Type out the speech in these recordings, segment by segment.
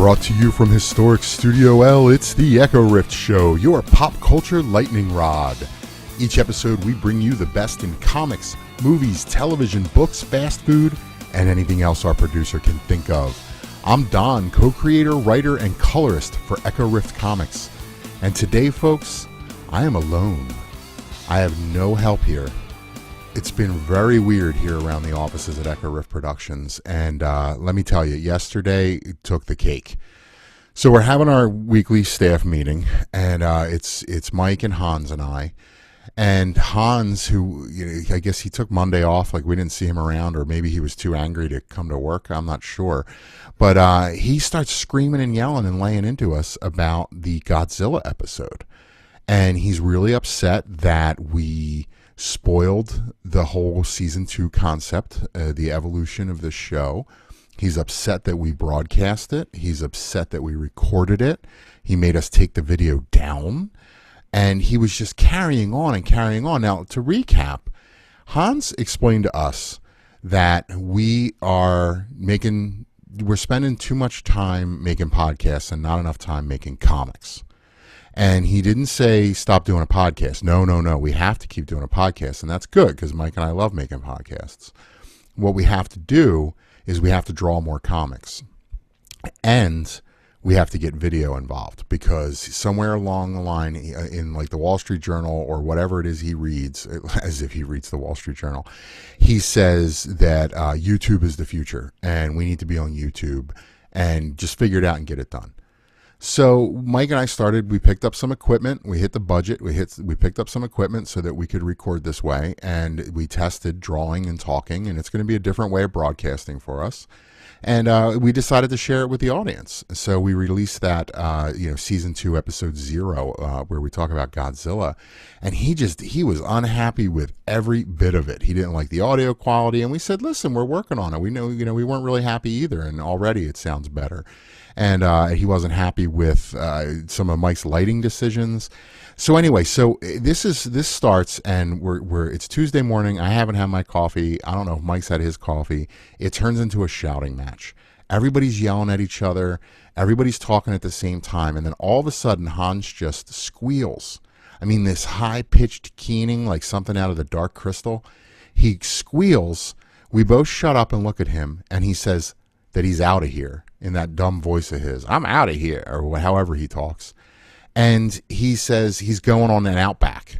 Brought to you from historic Studio L, it's the ECHORIFT Show, your pop culture lightning rod. Each episode we bring you the best in comics, movies, television, books, fast food, and anything else our producer can think of. I'm Don, co-creator, writer, and colorist for ECHORIFT Comics. And today, folks, I am alone. I have no help here. It's been very weird here around the offices at ECHORIFT Productions, and let me tell you, yesterday took the cake. So we're having our weekly staff meeting, and it's Mike and Hans and I. And Hans, who I guess he took Monday off, like we didn't see him around, or maybe he was too angry to come to work. I'm not sure, but he starts screaming and yelling and laying into us about the Godzilla episode, and he's really upset that we spoiled the whole season 2 concept, the evolution of the show. He's upset that we broadcast it. He's upset that we recorded it. He made us take the video down, and he was just carrying on and carrying on. Now, to recap, Hans explained to us that we're spending too much time making podcasts and not enough time making comics. And he didn't say stop doing a podcast. No. We have to keep doing a podcast. And that's good because Mike and I love making podcasts. What we have to do is we have to draw more comics. And we have to get video involved because somewhere along the line in like the Wall Street Journal or whatever it is he reads, as if he reads the Wall Street Journal, he says that YouTube is the future and we need to be on YouTube and just figure it out and get it done. So Mike and I we picked up some equipment, we hit the budget, we picked up some equipment so that we could record this way, and we tested drawing and talking, and it's going to be a different way of broadcasting for us. And we decided to share it with the audience. So we released that, season 2, episode 0, where we talk about Godzilla. And he was unhappy with every bit of it. He didn't like the audio quality. And we said, listen, we're working on it. We know, we weren't really happy either. And already it sounds better. And he wasn't happy with some of Mike's lighting decisions. So anyway, this starts, and it's Tuesday morning. I haven't had my coffee. I don't know if Mike's had his coffee. It turns into a shouting match. Everybody's yelling at each other. Everybody's talking at the same time. And then all of a sudden, Hans just squeals. I mean, this high-pitched keening, like something out of the Dark Crystal. He squeals. We both shut up and look at him, and he says that he's out of here in that dumb voice of his. I'm out of here, or however he talks. And he says he's going on an Outback.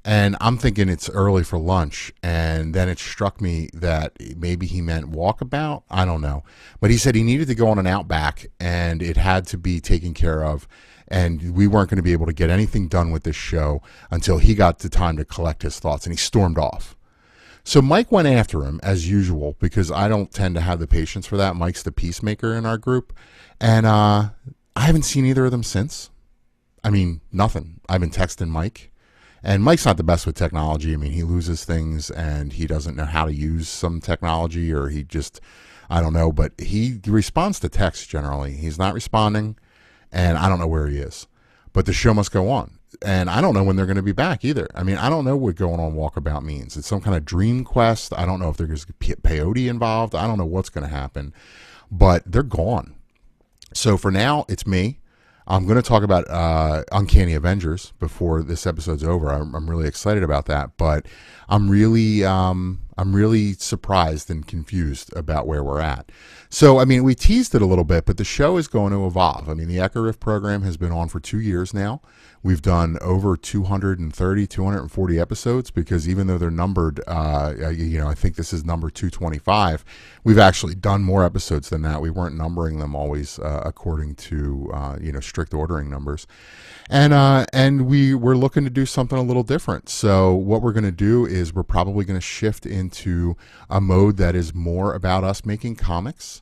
And I'm thinking it's early for lunch. And then it struck me that maybe he meant walkabout. I don't know. But he said he needed to go on an Outback and it had to be taken care of. And we weren't going to be able to get anything done with this show until he got the time to collect his thoughts. And he stormed off. So Mike went after him as usual because I don't tend to have the patience for that. Mike's the peacemaker in our group. And I haven't seen either of them since. I mean, nothing. I've been texting Mike, and Mike's not the best with technology. I mean, he loses things, and he doesn't know how to use some technology, or he just, I don't know, but he responds to text generally. He's not responding, and I don't know where he is. But the show must go on, and I don't know when they're going to be back either. I mean, I don't know what going on walkabout means. It's some kind of dream quest. I don't know if there's peyote involved. I don't know what's going to happen, but they're gone. So for now, it's me. I'm going to talk about Uncanny Avengers before this episode's over. I'm really excited about that, but I'm really surprised and confused about where we're at. So, I mean, we teased it a little bit, but the show is going to evolve. I mean, the ECHORIFT program has been on for 2 years now. We've done over 230, 240 episodes because even though they're numbered, I think this is number 225, we've actually done more episodes than that. We weren't numbering them always according to, strict ordering numbers. And we're looking to do something a little different. So what we're going to do is we're probably going to shift into a mode that is more about us making comics.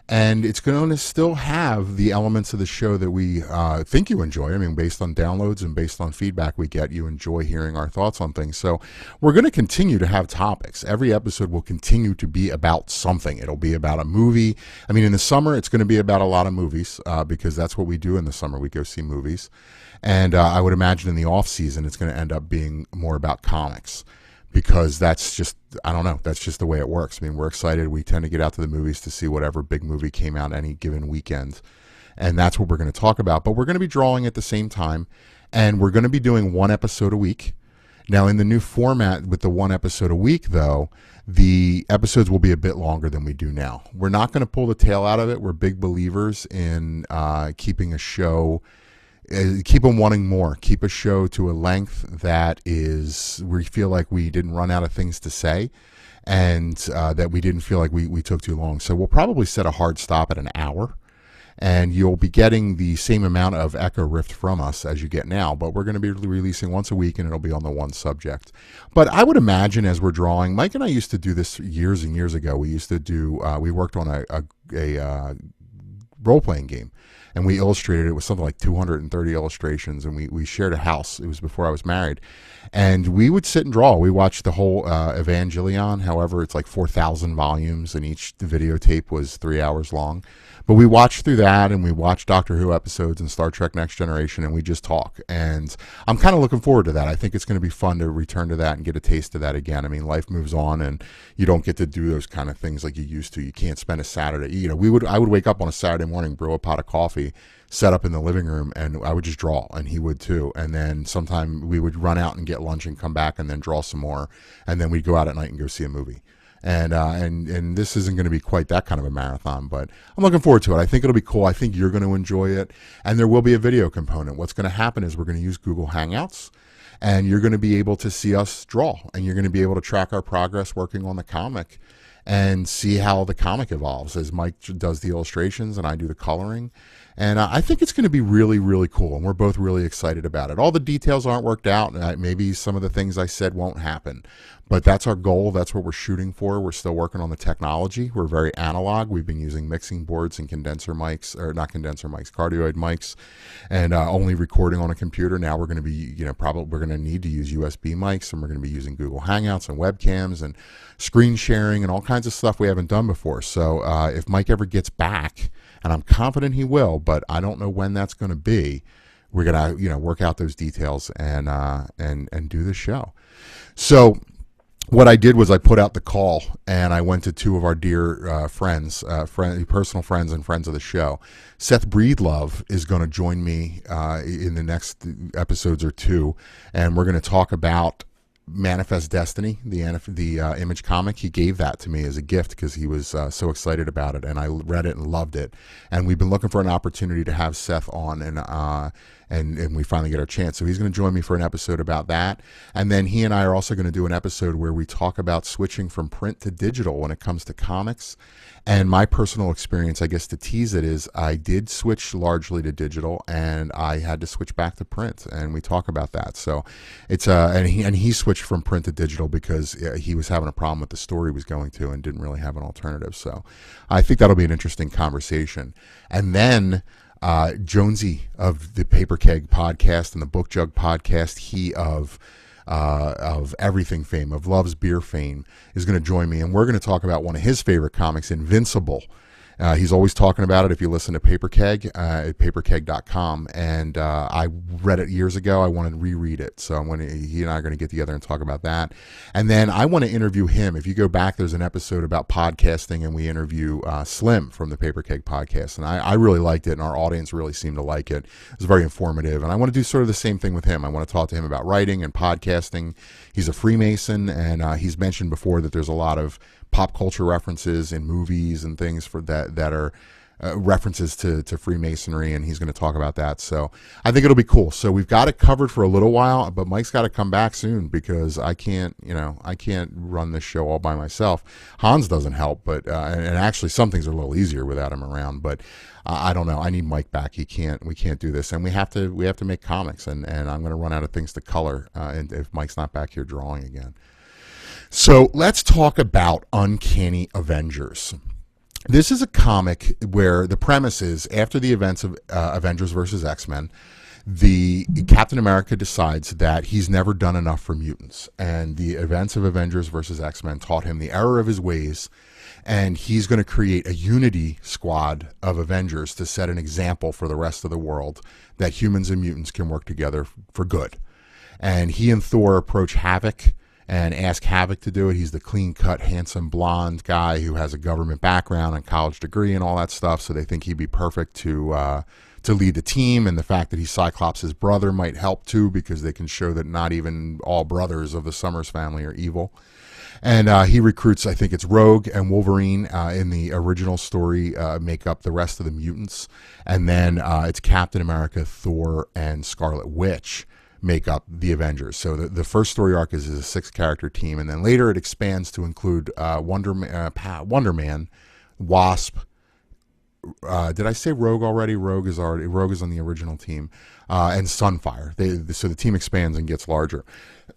And it's going to still have the elements of the show that we think you enjoy. I mean, based on downloads and based on feedback we get, you enjoy hearing our thoughts on things. So we're going to continue to have topics. Every episode will continue to be about something. It'll be about a movie. I mean, in the summer, it's going to be about a lot of movies because that's what we do in the summer. We go see movies. And I would imagine in the off season, it's going to end up being more about comics. because that's just, I don't know, that's just the way it works. I mean, we're excited. We tend to get out to the movies to see whatever big movie came out any given weekend. And that's what we're going to talk about. But we're going to be drawing at the same time. And we're going to be doing one episode a week. Now, in the new format with the one episode a week, though, the episodes will be a bit longer than we do now. We're not going to pull the tail out of it. We're big believers in keeping a show, keep them wanting more, keep a show to a length that is, we feel like we didn't run out of things to say, and that we didn't feel like we took too long. So we'll probably set a hard stop at an hour. And you'll be getting the same amount of ECHORIFT from us as you get now, but we're going to be releasing once a week, and it'll be on the one subject. But I would imagine as we're drawing, Mike and I used to do this years and years ago. We used to do, we worked on a role-playing game, and we illustrated it with something like 230 illustrations, and we shared a house. It was before I was married. And we would sit and draw. We watched the whole Evangelion. However, it's like 4,000 volumes, and each videotape was 3 hours long. But we watched through that, and we watched Doctor Who episodes and Star Trek Next Generation, and we just talk. And I'm kind of looking forward to that. I think it's going to be fun to return to that and get a taste of that again. I mean, life moves on, and you don't get to do those kind of things like you used to. You can't spend a Saturday. You know, I would wake up on a Saturday morning, brew a pot of coffee, set up in the living room, and I would just draw, and he would too. And then sometime we would run out and get lunch and come back and then draw some more, and then we'd go out at night and go see a movie. And this isn't going to be quite that kind of a marathon, but I'm looking forward to it. I think it'll be cool. I think you're going to enjoy it, and there will be a video component. What's going to happen is we're going to use Google Hangouts, and you're going to be able to see us draw, and you're going to be able to track our progress working on the comic and see how the comic evolves as Mike does the illustrations and I do the coloring. And I think it's going to be really, really cool, and we're both really excited about it. All the details aren't worked out, and maybe some of the things I said won't happen, but that's our goal. That's what we're shooting for. We're still working on the technology. We're very analog. We've been using mixing boards and condenser mics, or not condenser mics, cardioid mics, and only recording on a computer. Now we're going to be, probably we're going to need to use USB mics, and we're going to be using Google Hangouts and webcams and screen sharing and all kinds of stuff we haven't done before. So if Mike ever gets back, and I'm confident he will, but I don't know when that's going to be, we're going to work out those details and do the show. So what I did was I put out the call, and I went to two of our dear friends, personal friends and friends of the show. Seth Breedlove is going to join me in the next episodes or two, and we're going to talk about Manifest Destiny, the Image comic. He gave that to me as a gift because he was so excited about it, and I read it and loved it. And we've been looking for an opportunity to have Seth on, and we finally get our chance. So he's going to join me for an episode about that. And then he and I are also going to do an episode where we talk about switching from print to digital when it comes to comics. And my personal experience, I guess to tease it, is I did switch largely to digital, and I had to switch back to print, and we talk about that. So it's and he switched from print to digital because he was having a problem with the story he was going to and didn't really have an alternative. So I think that'll be an interesting conversation. And then Jonesy of the Paper Keg podcast and the Book Jug podcast, he of Everything fame, of Love's Beer fame, is going to join me, and we're going to talk about one of his favorite comics, Invincible. He's always talking about it if you listen to Paper Keg at paperkeg.com, and I read it years ago. I want to reread it, so he and I are going to get together and talk about that. And then I want to interview him. If you go back, there's an episode about podcasting, and we interview Slim from the Paper Keg podcast, and I really liked it, and our audience really seemed to like it. It was very informative, and I want to do sort of the same thing with him. I want to talk to him about writing and podcasting. He's a Freemason, and he's mentioned before that there's a lot of pop culture references in movies and things for that are references to Freemasonry, and he's going to talk about that. So I think it'll be cool. So we've got it covered for a little while, but Mike's got to come back soon because I can't run this show all by myself. Hans doesn't help, but and actually some things are a little easier without him around. But I don't know. I need Mike back. We can't do this, and we have to make comics, and I'm going to run out of things to color, and if Mike's not back here drawing again. So let's talk about Uncanny Avengers. This is a comic where the premise is, after the events of Avengers versus X-Men, the Captain America decides that he's never done enough for mutants, and the events of Avengers versus X-Men taught him the error of his ways, and he's going to create a unity squad of Avengers to set an example for the rest of the world that humans and mutants can work together for good. And he and Thor approach Havoc and ask Havoc to do it. He's the clean-cut, handsome, blonde guy who has a government background and college degree and all that stuff. So they think he'd be perfect to lead the team. And the fact that he's Cyclops' brother might help too, because they can show that not even all brothers of the Summers family are evil. And he recruits, I think it's Rogue and Wolverine in the original story, make up the rest of the mutants. And then it's Captain America, Thor, and Scarlet Witch make up the Avengers. So the first story arc is a 6-character team, and then later it expands to include Wonder Man, Wasp. Did I say Rogue already? Rogue is on the original team, and Sunfire. So the team expands and gets larger.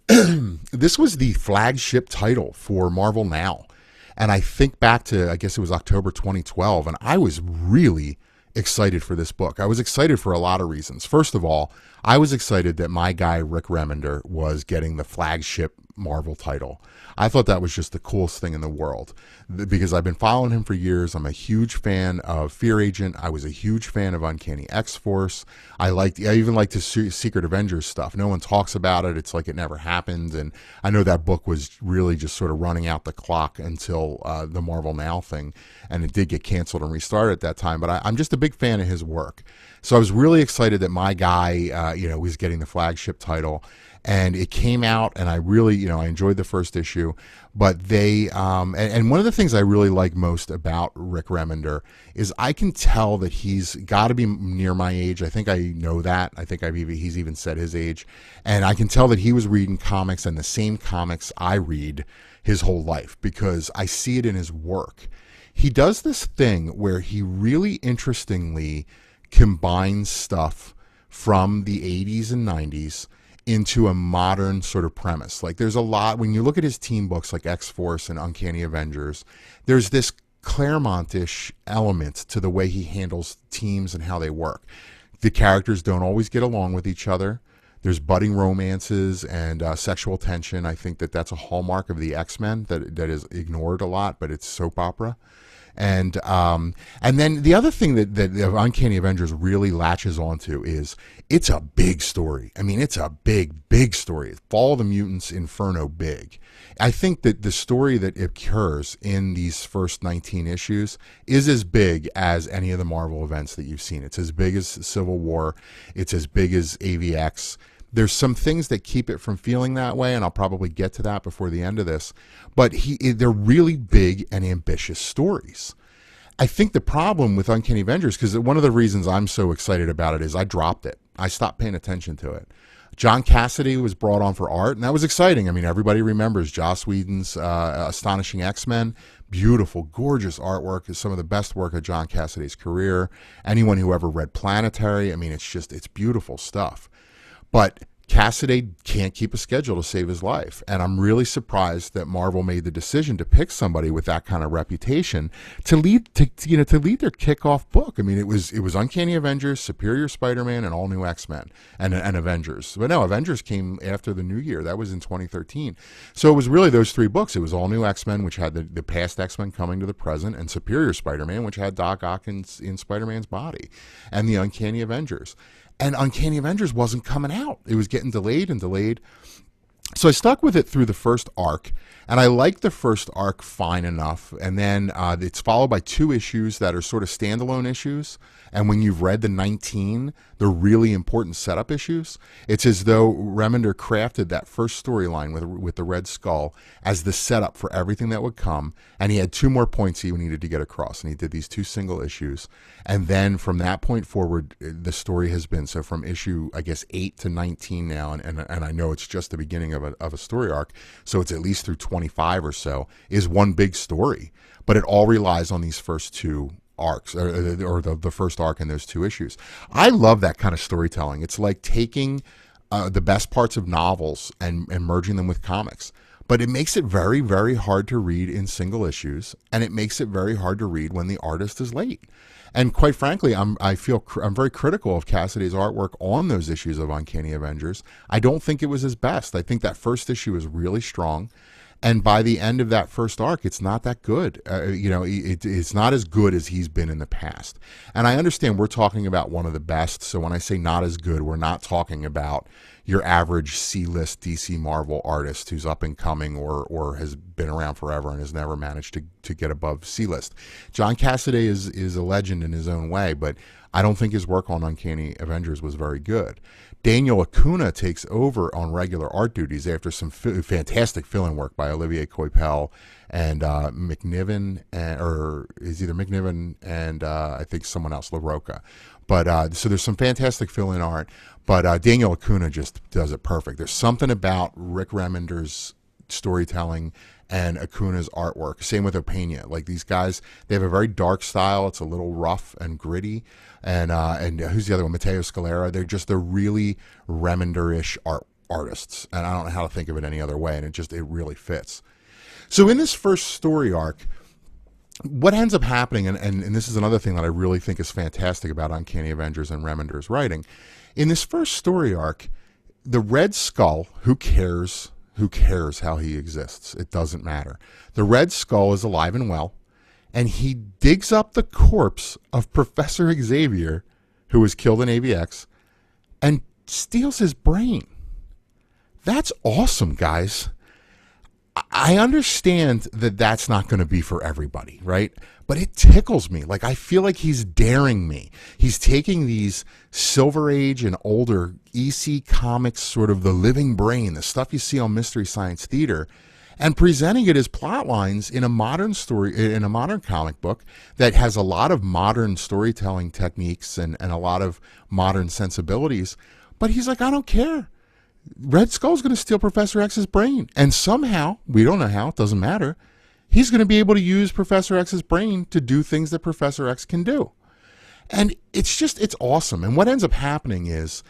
This was the flagship title for Marvel Now, and I think back to, I guess it was October 2012, and I was really excited for this book. I was excited for a lot of reasons. First of all, I was excited that my guy Rick Remender was getting the flagship Marvel title. I thought that was just the coolest thing in the world, because I've been following him for years. I'm a huge fan of Fear Agent. I was a huge fan of Uncanny X-Force. I even liked his Secret Avengers stuff. No one talks about it. It's like it never happened. And I know that book was really just sort of running out the clock until the Marvel Now thing, and it did get canceled and restarted at that time. But I'm just a big fan of his work. So I was really excited that my guy, was getting the flagship title. And it came out, and I really, I enjoyed the first issue. But they, and one of the things I really like most about Rick Remender is I can tell that he's got to be near my age. I think I know that. I think he's even said his age. And I can tell that he was reading comics, and the same comics I read his whole life, because I see it in his work. He does this thing where he really interestingly combines stuff from the 80s and 90s into a modern sort of premise. Like, there's a lot, when you look at his team books like X-Force and Uncanny Avengers, there's this Claremont-ish element to the way he handles teams and how they work. The characters don't always get along with each other. There's budding romances and sexual tension. I think that's a hallmark of the X-Men that is ignored a lot, but it's soap opera. And then the other thing that Uncanny Avengers really latches onto is it's a big story. I mean, it's a big story. Fall of the Mutants, Inferno, big. I think that the story that occurs in these first 19 issues is as big as any of the Marvel events that you've seen. It's as big as Civil War. It's as big as AVX. There's some things that keep it from feeling that way, and I'll probably get to that before the end of this. But they're really big and ambitious stories. I think the problem with Uncanny Avengers, because one of the reasons I'm so excited about it is I dropped it. I stopped paying attention to it. John Cassaday was brought on for art, and that was exciting. I mean, everybody remembers Joss Whedon's Astonishing X-Men. Beautiful, gorgeous artwork. Is some of the best work of John Cassaday's career. Anyone who ever read Planetary, I mean, it's beautiful stuff. But Cassaday can't keep a schedule to save his life, and I'm really surprised that Marvel made the decision to pick somebody with that kind of reputation to lead their kickoff book. I mean, it was Uncanny Avengers, Superior Spider-Man, and All New X-Men, and Avengers. But no, Avengers came after the new year. That was in 2013. So it was really those three books. It was All New X-Men, which had the past X-Men coming to the present, and Superior Spider-Man, which had Doc Ock in Spider-Man's body, and the Uncanny Avengers. And Uncanny Avengers wasn't coming out. It was getting delayed and delayed. So I stuck with it through the first arc, and I liked the first arc fine enough. And then it's followed by 2 issues that are sort of standalone issues. And when you've read the 19, they're really important setup issues. It's as though Remender crafted that first storyline with the Red Skull as the setup for everything that would come. And he had 2 more points he needed to get across. And he did these 2 single issues. And then from that point forward, the story has been, so from issue, I guess, 8 to 19 now, and I know it's just the beginning of a story arc, so it's at least through 25 or so, is one big story. But it all relies on these first 2 arcs, or the first arc in those 2 issues. I love that kind of storytelling. It's like taking the best parts of novels and merging them with comics. But it makes it very, very hard to read in single issues, and it makes it very hard to read when the artist is late. And quite frankly, I'm very critical of Cassaday's artwork on those issues of Uncanny Avengers. I don't think it was his best. I think that first issue is really strong. And by the end of that first arc, it's not that good. It's not as good as he's been in the past. And I understand we're talking about one of the best. So when I say not as good, we're not talking about, your average C-list DC Marvel artist who's up and coming or has been around forever and has never managed to get above C-list. John Cassaday is a legend in his own way, but I don't think his work on Uncanny Avengers was very good. Daniel Acuna takes over on regular art duties after some fantastic fill-in work by Olivier Coipel and McNiven, or is either McNiven and I think someone else, LaRocca. But so there's some fantastic fill-in art, but Daniel Acuna just does it perfect. There's something about Rick Remender's storytelling and Acuna's artwork. Same with Opeña. Like, these guys, they have a very dark style. It's a little rough and gritty. And who's the other one? Matteo Scalera. They're really Remender-ish artists. And I don't know how to think of it any other way. And it really fits. So in this first story arc, what ends up happening, and this is another thing that I really think is fantastic about Uncanny Avengers and Remender's writing. In this first story arc, the Red Skull, who cares how he exists? It doesn't matter. The Red Skull is alive and well, and he digs up the corpse of Professor Xavier, who was killed in AVX, and steals his brain. That's awesome, guys. I understand that that's not going to be for everybody, right? But it tickles me. Like, I feel like he's daring me. He's taking these Silver Age and older EC comics, sort of the living brain, the stuff you see on Mystery Science Theater, and presenting it as plot lines in a modern story, in a modern comic book that has a lot of modern storytelling techniques and a lot of modern sensibilities. But he's like, I don't care. Red Skull's going to steal Professor X's brain. And somehow, we don't know how, it doesn't matter, he's going to be able to use Professor X's brain to do things that Professor X can do. And it's awesome. And what ends up happening is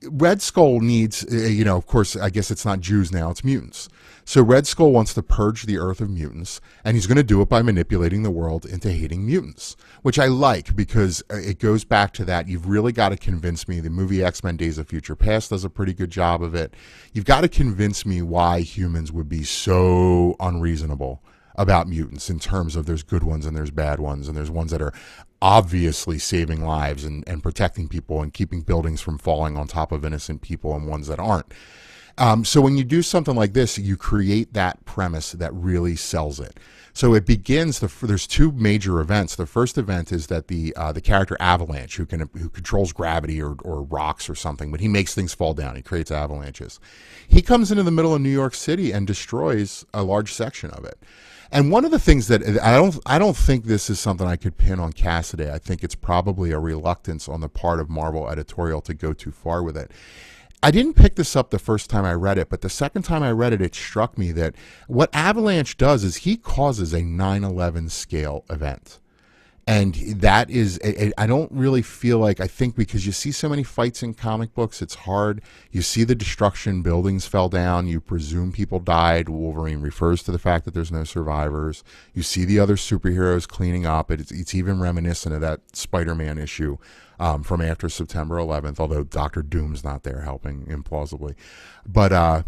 Red Skull needs, of course, I guess it's not Jews now, it's mutants. So Red Skull wants to purge the Earth of mutants, and he's going to do it by manipulating the world into hating mutants, which I like because it goes back to that. You've really got to convince me. The movie X-Men Days of Future Past does a pretty good job of it. You've got to convince me why humans would be so unreasonable about mutants in terms of there's good ones and there's bad ones, and there's ones that are obviously saving lives and protecting people and keeping buildings from falling on top of innocent people, and ones that aren't. So when you do something like this, you create that premise that really sells it. So it begins, there's two major events. The first event is that the character Avalanche, who controls gravity or rocks or something, but he makes things fall down. He creates avalanches. He comes into the middle of New York City and destroys a large section of it. And one of the things that I don't think this is something I could pin on Cassaday. I think it's probably a reluctance on the part of Marvel editorial to go too far with it. I didn't pick this up the first time I read it, but the second time I read it, it struck me that what Avalanche does is he causes a 9/11 scale event. And that is, I don't really feel like, I think because you see so many fights in comic books, it's hard. You see the destruction, buildings fell down, you presume people died. Wolverine refers to the fact that there's no survivors. You see the other superheroes cleaning up. It's even reminiscent of that Spider-Man issue from after September 11th, although Dr. Doom's not there helping implausibly. But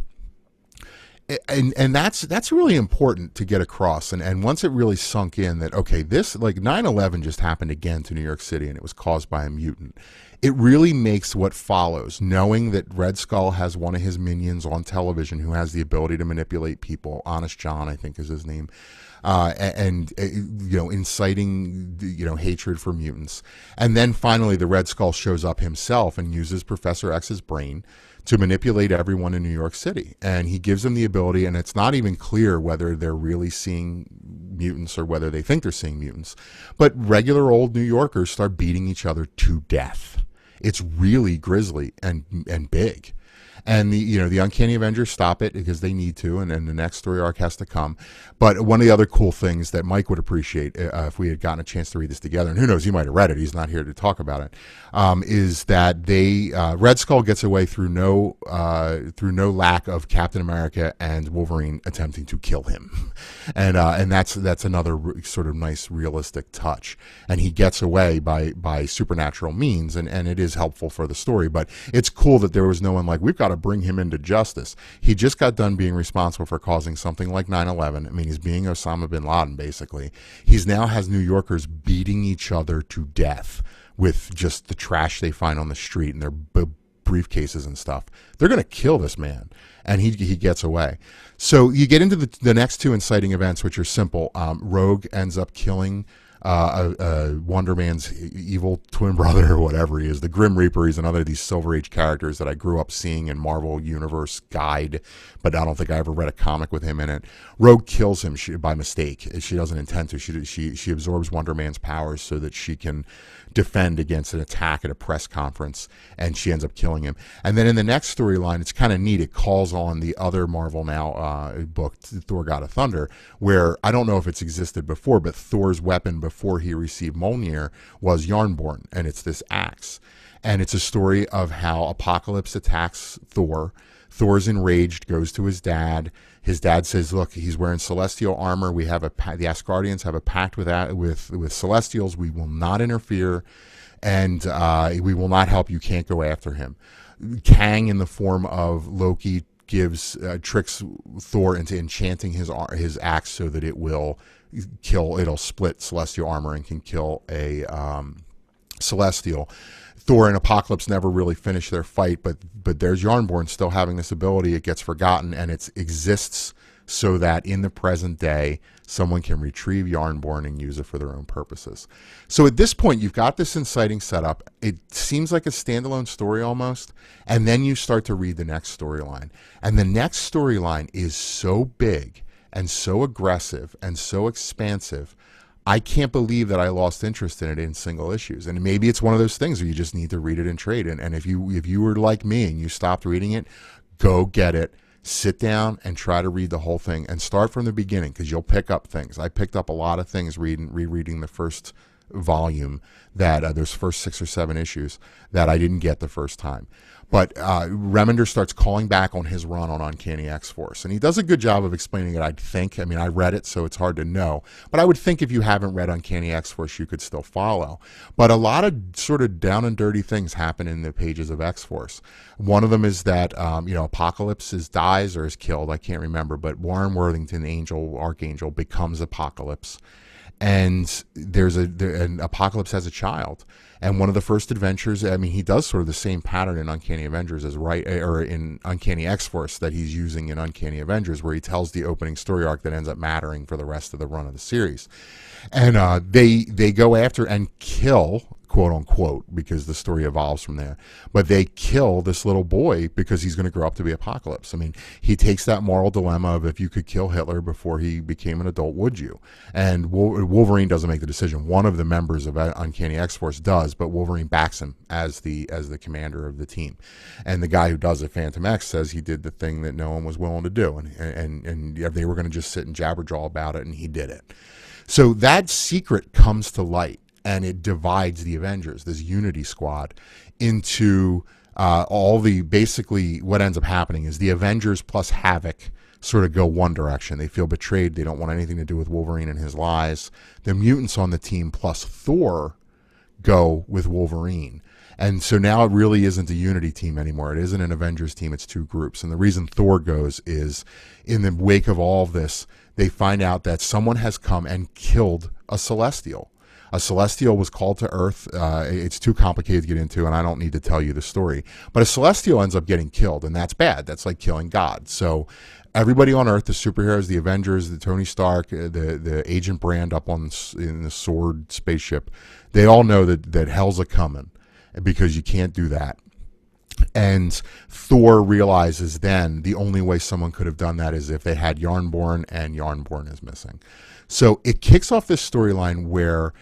and that's really important to get across. And once it really sunk in that, okay, this, like, 9/11 just happened again to New York City, and it was caused by a mutant. It really makes what follows, knowing that Red Skull has one of his minions on television who has the ability to manipulate people. Honest John, I think, is his name. And inciting, hatred for mutants. And then finally the Red Skull shows up himself and uses Professor X's brain to manipulate everyone in New York City. And he gives them the ability, and it's not even clear whether they're really seeing mutants or whether they think they're seeing mutants. But regular old New Yorkers start beating each other to death. It's really grisly and big. And the Uncanny Avengers stop it because they need to, and then the next story arc has to come. But one of the other cool things that Mike would appreciate if we had gotten a chance to read this together, and who knows, he might have read it, he's not here to talk about it, is that Red Skull gets away through no lack of Captain America and Wolverine attempting to kill him, and that's another sort of nice realistic touch. And he gets away by supernatural means, and it is helpful for the story. But it's cool that there was no one like, we've got to bring him into justice. He just got done being responsible for causing something like 9/11. I mean, he's being Osama bin Laden, basically. He's now has New Yorkers beating each other to death with just the trash they find on the street, and they're briefcases and stuff. They're going to kill this man, and he gets away. So you get into the next two inciting events, which are simple. Rogue ends up killing Wonder Man's evil twin brother, or whatever he is, the Grim Reaper. He's another of these Silver Age characters that I grew up seeing in Marvel Universe Guide, but I don't think I ever read a comic with him in it. Rogue kills him by mistake. She doesn't intend to. She absorbs Wonder Man's powers so that she can defend against an attack at a press conference, and she ends up killing him. And then in the next storyline, it's kind of neat. It calls on the other Marvel Now book, Thor: God of Thunder, where I don't know if it's existed before, but Thor's weapon before he received Mjolnir was Yarnborn, and it's this axe. And it's a story of how Apocalypse attacks Thor. Thor's enraged, goes to his dad. His dad says, "Look, he's wearing celestial armor. We have the Asgardians have a pact with Celestials. We will not interfere, and we will not help. You can't go after him." Kang, in the form of Loki, tricks Thor into enchanting his axe so that it'll split celestial armor and can kill a Celestial. Thor and Apocalypse never really finish their fight, but there's Yarnborn still having this ability. It gets forgotten, and it exists so that in the present day, someone can retrieve Yarnborn and use it for their own purposes. So at this point, you've got this inciting setup. It seems like a standalone story almost, and then you start to read the next storyline. And the next storyline is so big and so aggressive and so expansive, I can't believe that I lost interest in it in single issues. And maybe it's one of those things where you just need to read it in trade. And if you were like me and you stopped reading it, go get it, sit down and try to read the whole thing and start from the beginning, because you'll pick up things. I picked up a lot of things rereading the first volume, that those first 6 or 7 issues that I didn't get the first time. But Remender starts calling back on his run on Uncanny X-Force, and he does a good job of explaining it, I'd think. I mean, I read it, so it's hard to know. But I would think if you haven't read Uncanny X-Force, you could still follow. But a lot of sort of down and dirty things happen in the pages of X-Force. One of them is that, Apocalypse dies or is killed, I can't remember, but Warren Worthington, Archangel, becomes Apocalypse. And an Apocalypse has a child, and one of the first adventures, I mean, he does sort of the same pattern in Uncanny Avengers or in Uncanny X-Force that he's using in Uncanny Avengers, where he tells the opening story arc that ends up mattering for the rest of the run of the series. And they go after and kill, quote unquote, because the story evolves from there, but they kill this little boy because he's going to grow up to be Apocalypse. I mean, he takes that moral dilemma of, if you could kill Hitler before he became an adult, would you? And Wolverine doesn't make the decision. One of the members of Uncanny X-Force does, but Wolverine backs him as the commander of the team. And the guy who does it, Phantom X, says he did the thing that no one was willing to do, and they were going to just sit and jabberjaw about it, and he did it. So that secret comes to light, and it divides the Avengers, this Unity Squad, into basically what ends up happening is the Avengers plus Havoc sort of go one direction. They feel betrayed. They don't want anything to do with Wolverine and his lies. The mutants on the team plus Thor go with Wolverine. And so now it really isn't a Unity team anymore. It isn't an Avengers team. It's two groups. And the reason Thor goes is, in the wake of all of this, they find out that someone has come and killed a Celestial. A Celestial was called to Earth. It's too complicated to get into, and I don't need to tell you the story. But a Celestial ends up getting killed, and that's bad. That's like killing God. So everybody on Earth, the superheroes, the Avengers, the Tony Stark, the Agent Brand up in the Sword spaceship, they all know that hell's a-coming, because you can't do that. And Thor realizes then the only way someone could have done that is if they had Yarnborn, and Yarnborn is missing. So it kicks off this storyline where,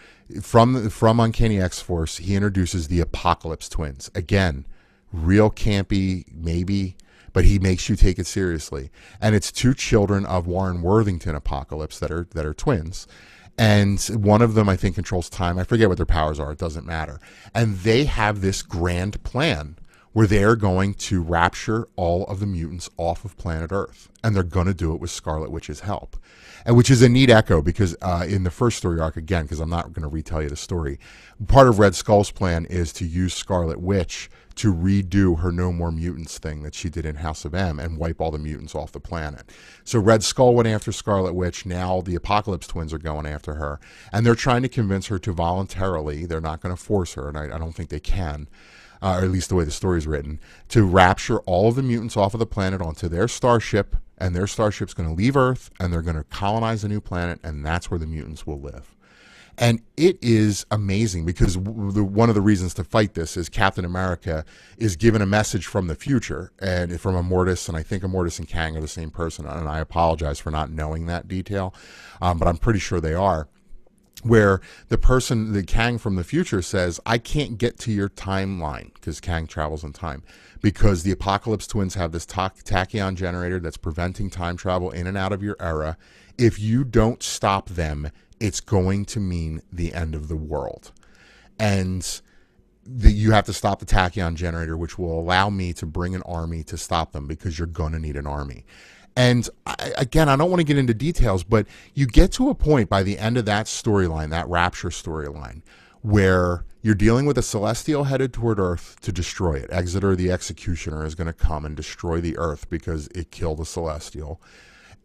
from Uncanny X-Force, he introduces the Apocalypse twins. Again, real campy, maybe, but he makes you take it seriously. And it's two children of Warren Worthington Apocalypse that are twins. And one of them, I think, controls time. I forget what their powers are. It doesn't matter. And they have this grand plan where they're going to rapture all of the mutants off of planet Earth. And they're going to do it with Scarlet Witch's help. And which is a neat echo, because in the first story arc, again, because I'm not going to retell you the story, part of Red Skull's plan is to use Scarlet Witch to redo her No More Mutants thing that she did in House of M and wipe all the mutants off the planet. So Red Skull went after Scarlet Witch. Now the Apocalypse twins are going after her. And they're trying to convince her to voluntarily, they're not going to force her, and I don't think they can, or at least the way the story is written, to rapture all of the mutants off of the planet onto their starship, and their starship's going to leave Earth, and they're going to colonize a new planet, and that's where the mutants will live. And it is amazing because one of the reasons to fight this is Captain America is given a message from the future, and from Immortus, and I think Immortus and Kang are the same person, and I apologize for not knowing that detail, but I'm pretty sure they are, where the Kang from the future says, I can't get to your timeline, because Kang travels in time, because the Apocalypse Twins have this tachyon generator that's preventing time travel in and out of your era. If you don't stop them, it's going to mean the end of the world. And you have to stop the tachyon generator, which will allow me to bring an army to stop them, because you're going to need an army. And I don't want to get into details, but you get to a point by the end of that storyline, that Rapture storyline, where you're dealing with a Celestial headed toward Earth to destroy it. Exeter the Executioner is going to come and destroy the Earth because it killed a Celestial.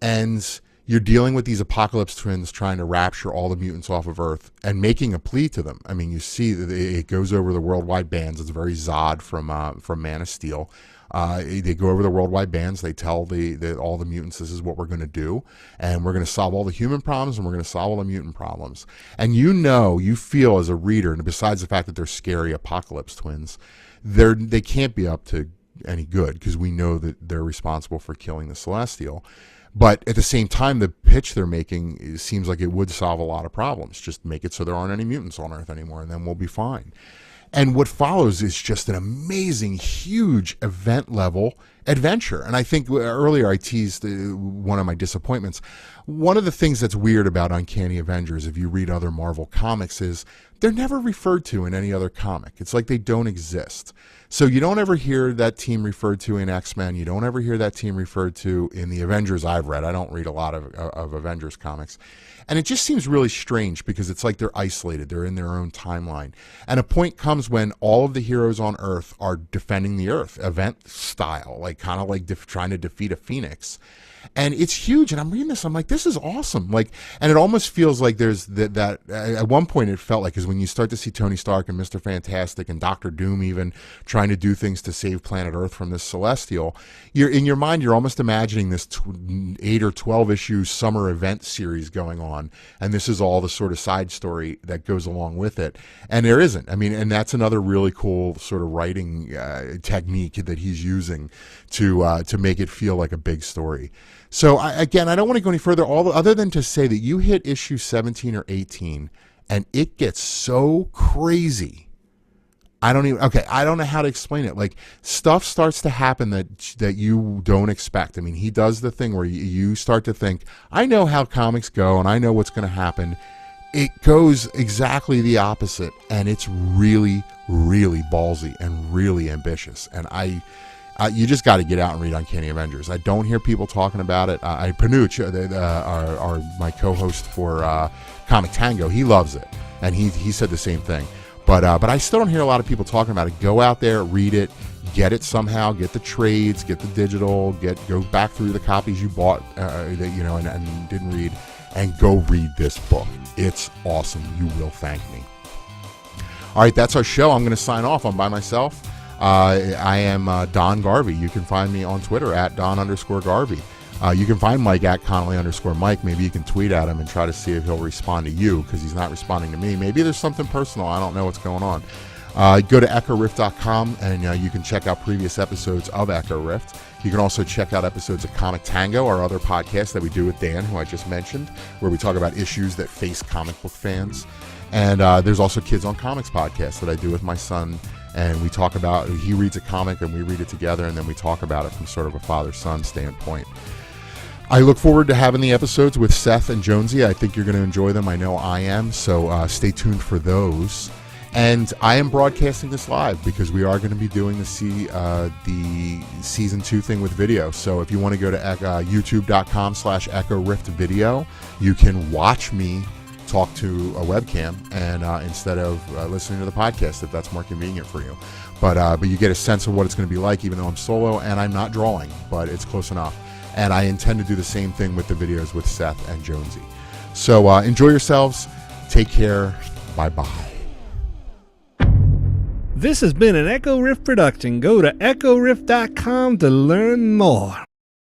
And you're dealing with these Apocalypse Twins trying to rapture all the mutants off of Earth and making a plea to them. I mean, you see that it goes over the worldwide bands. It's very Zod from Man of Steel. They go over the worldwide bands. They tell all the mutants, this is what we're going to do, and we're going to solve all the human problems, and we're going to solve all the mutant problems. And you feel as a reader, and besides the fact that they're scary Apocalypse Twins, they can't be up to any good, because we know that they're responsible for killing the Celestial. But at the same time, the pitch they're making seems like it would solve a lot of problems. Just make it so there aren't any mutants on Earth anymore, and then we'll be fine. And what follows is just an amazing, huge event-level adventure. And I think earlier I teased one of my disappointments. One of the things that's weird about Uncanny Avengers, if you read other Marvel comics, is they're never referred to in any other comic. It's like they don't exist. So you don't ever hear that team referred to in X-Men. You don't ever hear that team referred to in the Avengers I've read. I don't read a lot of Avengers comics. And it just seems really strange, because it's like they're isolated. They're in their own timeline. And a point comes when all of the heroes on Earth are defending the Earth, event style, like kind of like trying to defeat a phoenix. And it's huge. And I'm reading this, I'm like, this is awesome. Like, and it almost feels like there's that at one point it felt like, is when you start to see Tony Stark and Mr. Fantastic and Doctor Doom even trying to do things to save planet Earth from this Celestial, in your mind, you're almost imagining this 8 or 12 issue summer event series going on. And this is all the sort of side story that goes along with it. And there isn't. I mean, and that's another really cool sort of writing technique that he's using to make it feel like a big story. So I don't want to go any further, other than to say that you hit issue 17 or 18, and it gets so crazy. I don't know how to explain it. Like, stuff starts to happen that you don't expect. I mean, he does the thing where you start to think, I know how comics go, and I know what's going to happen. It goes exactly the opposite, and it's really, really ballsy and really ambitious. And you just got to get out and read Uncanny Avengers. I don't hear people talking about it. Panuch, my co-host for Comic Tango, he loves it, and he said the same thing. But I still don't hear a lot of people talking about it. Go out there, read it, get it somehow, get the trades, get the digital, go back through the copies you bought and didn't read, and go read this book. It's awesome. You will thank me. All right, that's our show. I'm going to sign off. I'm by myself. I am Don Garvey. You can find me on Twitter at Don_Garvey. You can find Mike at Connolly_Mike. Maybe you can tweet at him and try to see if he'll respond to you, because he's not responding to me. Maybe there's something personal. I don't know what's going on. Go to ECHORIFT.com and you can check out previous episodes of ECHORIFT. You can also check out episodes of Comic Tango, our other podcast that we do with Dan, who I just mentioned, where we talk about issues that face comic book fans. And there's also Kids on Comics podcast that I do with my son. And we talk about, he reads a comic and we read it together, and then we talk about it from sort of a father-son standpoint. I look forward to having the episodes with Seth and Jonesy. I think you're going to enjoy them. I know I am. So stay tuned for those. And I am broadcasting this live because we are going to be doing the season 2 thing with video. So if you want to go to youtube.com/EchoRift video, you can watch me talk to a webcam and instead of listening to the podcast, if that's more convenient for you. But you get a sense of what it's going to be like, even though I'm solo and I'm not drawing, but it's close enough. And I intend to do the same thing with the videos with Seth and Jonesy. So enjoy yourselves. Take care. Bye-bye. This has been an ECHORIFT production. Go to ECHORIFT.com to learn more.